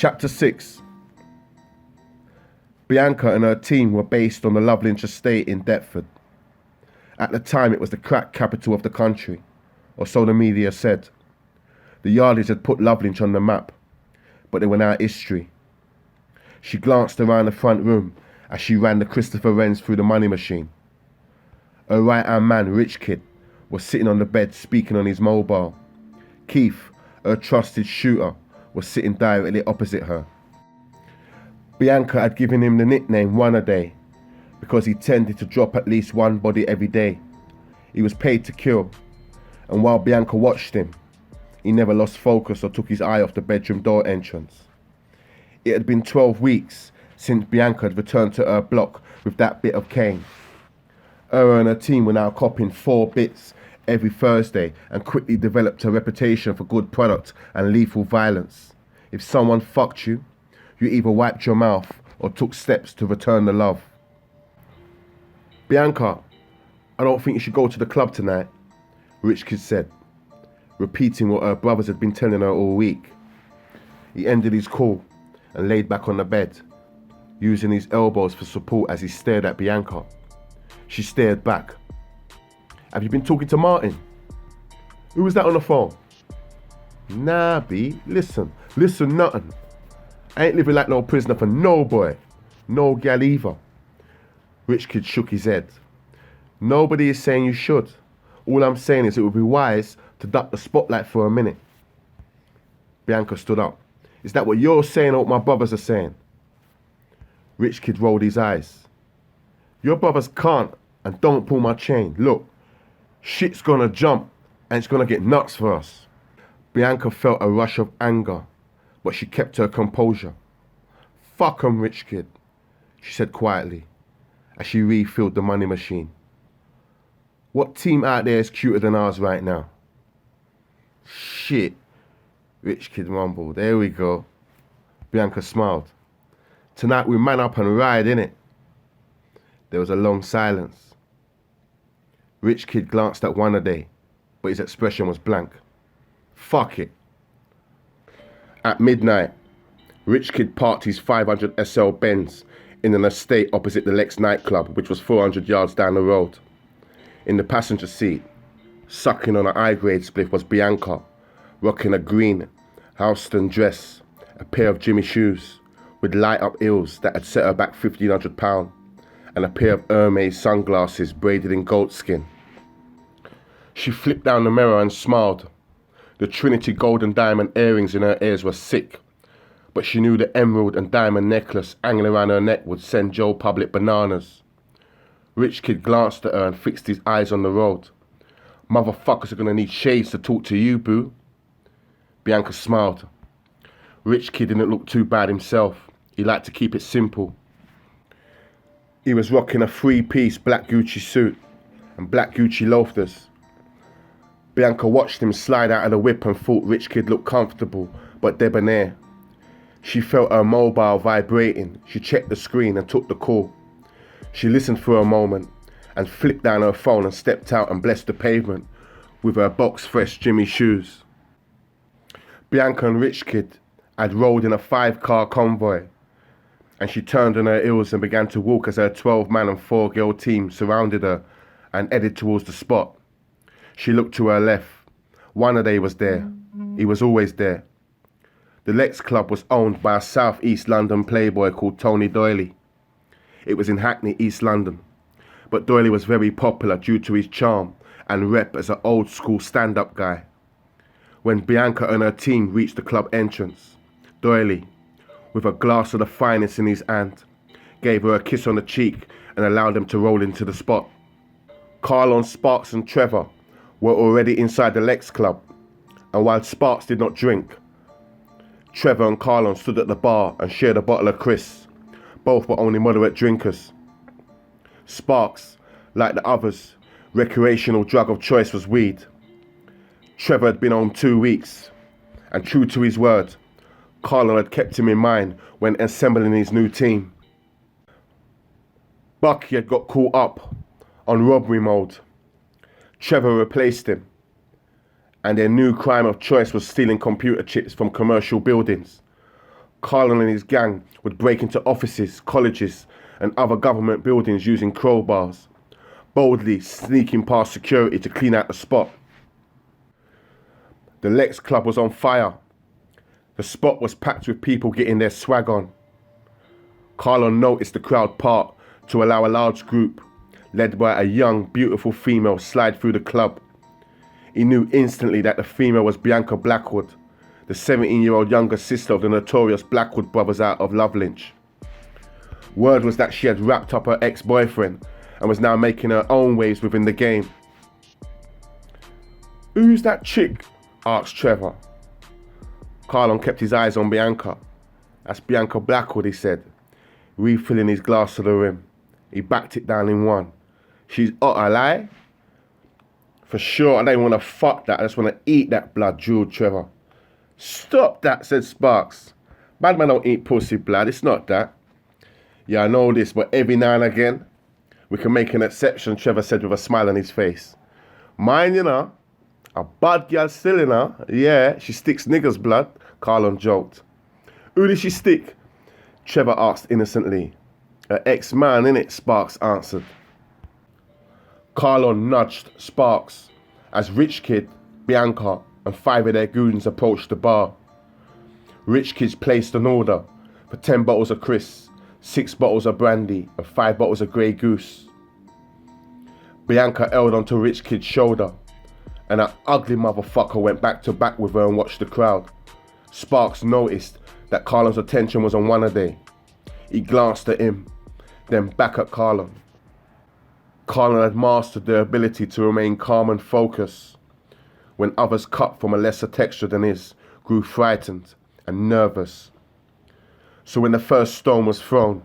Chapter 6. Bianca and her team were based on the Lovelinch estate in Deptford. At the time it was the crack capital of the country, or so the media said. The Yardies had put Lovelinch on the map, but they were now history. She glanced around the front room as she ran the Christopher Wrens through the money machine. Her right-hand man, Rich Kid, was sitting on the bed speaking on his mobile. Keith, her trusted shooter, was sitting directly opposite her. Bianca had given him the nickname One a Day because he tended to drop at least one body every day. He was paid to kill, and while Bianca watched him, he never lost focus or took his eye off the bedroom door entrance. It had been 12 weeks since Bianca had returned to her block with that bit of cane. Her and her team were now copying 4 bits every Thursday and quickly developed a reputation for good product and lethal violence. If someone fucked you, you either wiped your mouth or took steps to return the love. Bianca, I don't think you should go to the club tonight, Rich Kid said, repeating what her brothers had been telling her all week. He ended his call and laid back on the bed, using his elbows for support as he stared at Bianca. She stared back. Have you been talking to Martin? Who was that on the phone? Nah, B, listen nothing. I ain't living like no prisoner for no boy. No gal either. Rich Kid shook his head. Nobody is saying you should. All I'm saying is it would be wise to duck the spotlight for a minute. Bianca stood up. Is that what you're saying or what my brothers are saying? Rich Kid rolled his eyes. Your brothers can't and don't pull my chain. Look, shit's gonna jump and it's gonna get nuts for us. Bianca felt a rush of anger, but she kept her composure. Fuck 'em, Rich Kid, she said quietly as she refilled the money machine. What team out there is cuter than ours right now? Shit, Rich Kid mumbled. There we go. Bianca smiled. Tonight we man up and ride, innit? There was a long silence. Rich Kid glanced at One a Day, but his expression was blank. Fuck it. At midnight, Rich Kid parked his 500 SL Benz in an estate opposite the Lex nightclub, which was 400 yards down the road. In the passenger seat, sucking on an high-grade spliff, was Bianca, rocking a green Halston dress, a pair of Jimmy shoes with light-up heels that had set her back £1,500, and a pair of Hermes sunglasses braided in goatskin. She flipped down the mirror and smiled. The Trinity gold and diamond earrings in her ears were sick, but she knew the emerald and diamond necklace hanging around her neck would send Joe Public bananas. Rich Kid glanced at her and fixed his eyes on the road. Motherfuckers are gonna need shades to talk to you, boo. Bianca smiled. Rich Kid didn't look too bad himself. He liked to keep it simple. He was rocking a 3-piece black Gucci suit and black Gucci loafers. Bianca watched him slide out of the whip and thought Rich Kid looked comfortable but debonair. She felt her mobile vibrating. She checked the screen and took the call. She listened for a moment and flipped down her phone and stepped out and blessed the pavement with her box-fresh Jimmy shoes. Bianca and Rich Kid had rolled in a 5-car convoy, and she turned on her heels and began to walk as her 12-man and 4-girl team surrounded her and headed towards the spot. She looked to her left. One a Day was there. He was always there. The Lex Club was owned by a South East London playboy called Tony Doyley. It was in Hackney, East London, but Doyley was very popular due to his charm and rep as an old-school stand-up guy. When Bianca and her team reached the club entrance, Doyley, with a glass of the finest in his hand, gave her a kiss on the cheek and allowed them to roll into the spot. Carlon, Sparks and Trevor were already inside the Lex Club, and while Sparks did not drink, Trevor and Carlon stood at the bar and shared a bottle of Chris. Both were only moderate drinkers. Sparks, like the others, recreational drug of choice was weed. Trevor had been home 2 weeks, and true to his word, Carlon had kept him in mind when assembling his new team. Bucky had got caught up on robbery mode. Trevor replaced him, and their new crime of choice was stealing computer chips from commercial buildings. Carlon and his gang would break into offices, colleges, and other government buildings using crowbars, boldly sneaking past security to clean out the spot. The Lex Club was on fire. The spot was packed with people getting their swag on. Carlon noticed the crowd part to allow a large group, led by a young, beautiful female, slide through the club. He knew instantly that the female was Bianca Blackwood, the 17-year-old younger sister of the notorious Blackwood brothers out of Love Lynch. Word was that she had wrapped up her ex-boyfriend and was now making her own waves within the game. "Who's that chick?" asked Trevor. Carlon kept his eyes on Bianca. "That's Bianca Blackwood," he said, refilling his glass to the rim. He backed it down in one. "She's hot, I lie?" "For sure, I don't even want to fuck that. I just want to eat that blood," drawled Trevor. "Stop that," said Sparks. "Bad man don't eat pussy blood, it's not that." "Yeah, I know this, but every now and again, we can make an exception," Trevor said with a smile on his face. "Mine, you know. A bad girl still, you know. Yeah, she sticks niggas' blood," Carlon joked. "Who did she stick?" Trevor asked innocently. "Her ex-man, innit?" Sparks answered. Carlon nudged Sparks as Rich Kid, Bianca, and 5 of their goons approached the bar. Rich Kid placed an order for 10 bottles of Chris, 6 bottles of brandy, and 5 bottles of Grey Goose. Bianca held onto Rich Kid's shoulder, and that ugly motherfucker went back to back with her and watched the crowd. Sparks noticed that Carlon's attention was on one of they. He glanced at him, then back at Carlon. Carlon had mastered the ability to remain calm and focused when others cut from a lesser texture than his, grew frightened and nervous. So when the first stone was thrown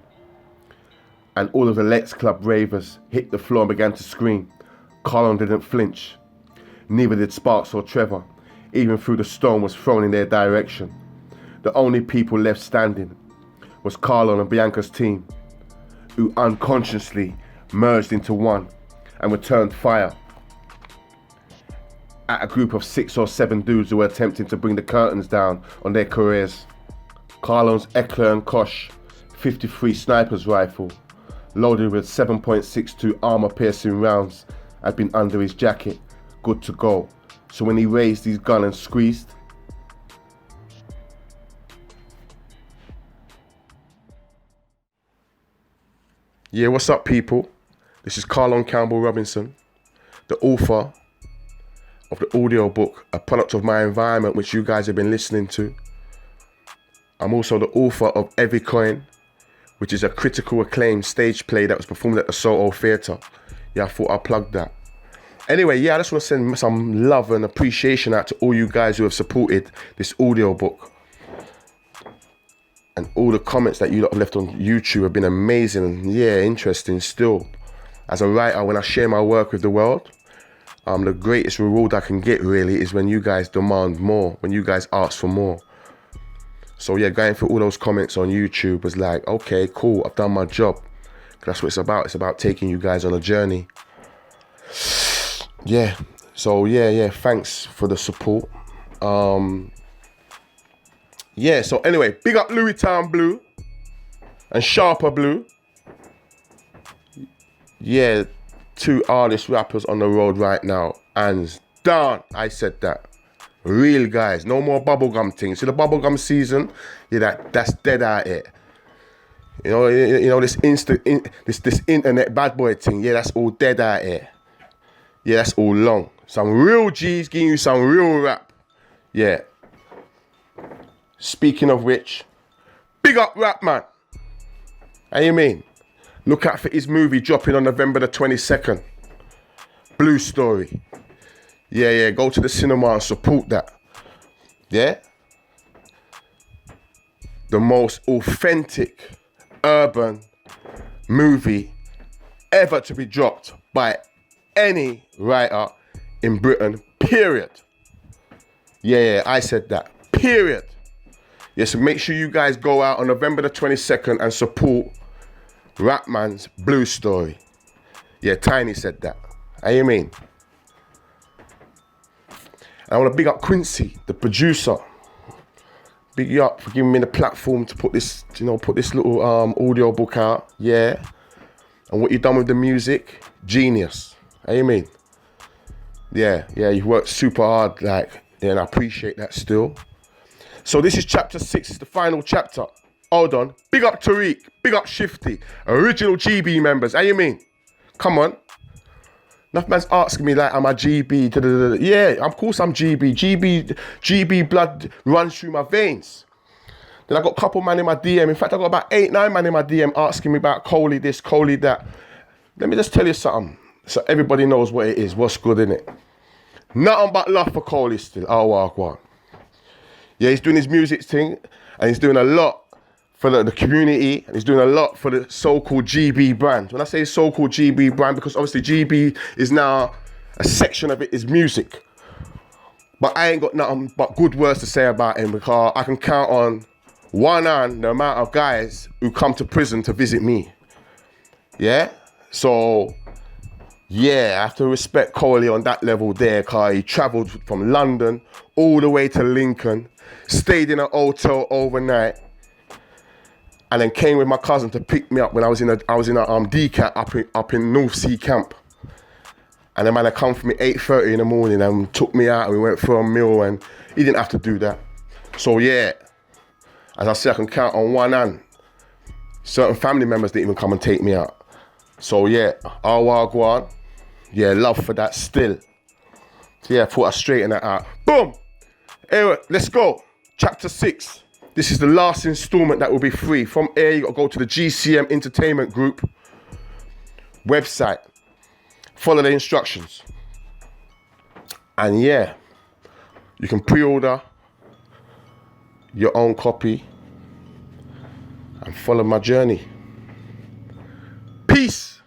and all of the Lex Club ravers hit the floor and began to scream, Carlon didn't flinch. Neither did Sparks or Trevor, even though the stone was thrown in their direction. The only people left standing was Carlon and Bianca's team, who unconsciously merged into one and returned fire at a group of 6 or 7 dudes who were attempting to bring the curtains down on their careers. Carlon's Eckler and Koch 53 sniper's rifle, loaded with 7.62 armor-piercing rounds, had been under his jacket, good to go. So when he raised his gun and squeezed, yeah, what's up, people? This is Carlon Campbell-Robinson, the author of the audiobook, A Product of My Environment, which you guys have been listening to. I'm also the author of Every Coin, which is a critical acclaimed stage play that was performed at the Soho Theatre. Yeah, I thought I'd plug that. Anyway, yeah, I just want to send some love and appreciation out to all you guys who have supported this audiobook. And all the comments that you lot have left on YouTube have been amazing and, yeah, interesting still. As a writer, when I share my work with the world, the greatest reward I can get really is when you guys demand more, when you guys ask for more. So yeah, going through all those comments on YouTube was like, okay, cool, I've done my job. That's what it's about. It's about taking you guys on a journey. Yeah, so yeah, thanks for the support. Yeah, so anyway, big up Louis Town Blue and Sharper Blue. Yeah, 2 artist rappers on the road right now. Hands down, I said that. Real guys, no more bubblegum things. See the bubblegum season? Yeah, that's dead out here. You know this this internet bad boy thing. Yeah, that's all dead out here. Yeah, that's all long. Some real G's giving you some real rap. Yeah. Speaking of which, big up Rap Man. How you mean? Look out for his movie dropping on November the 22nd. Blue Story. Yeah, go to the cinema and support that. Yeah? The most authentic urban movie ever to be dropped by any writer in Britain, period. Yeah, I said that, period. Yeah, so make sure you guys go out on November the 22nd and support Rapman's Blue Story. Yeah, Tiny said that. How you mean? And I want to big up Quincy, the producer. big you up for giving me the platform to put this, put this little audio book out. Yeah. And what you done with the music, genius. How you mean? Yeah, you worked super hard, and I appreciate that still. So this is chapter 6, it's the final chapter. Hold on. Big up Tariq, big up Shifty, original GB members. How you mean? Come on. Enough man's asking me am I GB? Yeah, of course I'm GB. GB blood runs through my veins. Then I got a couple man in my DM. In fact, I got about 8, 9 man in my DM asking me about Coley this, Coley that. Let me just tell you something, so everybody knows what it is, what's good in it. Nothing but love for Coley still. Oh, wow. Yeah, he's doing his music thing, and he's doing a lot for the community, and he's doing a lot for the so-called GB brand. When I say so-called GB brand, because obviously GB is now, a section of it is music. But I ain't got nothing but good words to say about him, because I can count on one hand the amount of guys who come to prison to visit me. Yeah? So, yeah, I have to respect Coley on that level there, because he travelled from London all the way to Lincoln, stayed in a hotel overnight, and then came with my cousin to pick me up when I was in a decant up in North Sea Camp. And the man had come for me 8:30 in the morning and took me out and we went for a meal, and he didn't have to do that. So yeah, as I say, I can count on one hand. Certain family members didn't even come and take me out. So yeah, Awagwan, yeah, love for that still. So yeah, I thought I'd straighten that out. Boom! Anyway, let's go. Chapter 6. This is the last installment that will be free. From here, you gotta go to the GCM Entertainment Group website. Follow the instructions. And yeah, you can pre-order your own copy and follow my journey. Peace.